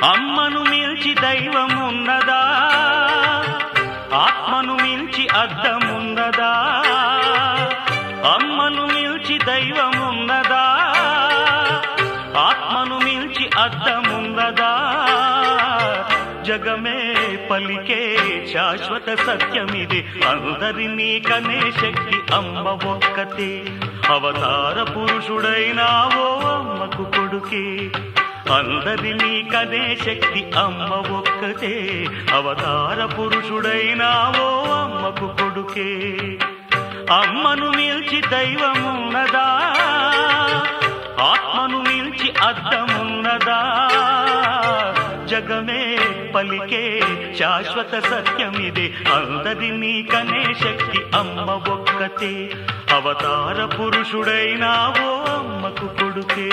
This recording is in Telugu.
అమ్మను మిల్చి దైవమున్నదా, ఆత్మను మిల్చి అద్దమున్నదా? అమ్మను మిల్చి దైవమున్నదా, ఆత్మను మిల్చి అద్దమున్నదా? జగమే పలికే శాశ్వత సత్యమిది, అందరినీ కనే శక్తి అమ్మ ఒక్కతే. అవతార పురుషుడైనావో అమ్మకు కొడుకే, అందరినీ కనే శక్తి అమ్మ ఒక్కతే. అవతార పురుషుడైనావో అమ్మకు కొడుకే. అమ్మను మిల్చి దైవమున్నదా, ఆత్మను మిల్చి అద్దమున్నదా? జగమే పలికే శాశ్వత సత్యమిదే, అందరినీ కనే శక్తి అమ్మ ఒక్కతే. అవతార పురుషుడైనావో అమ్మకు కొడుకే.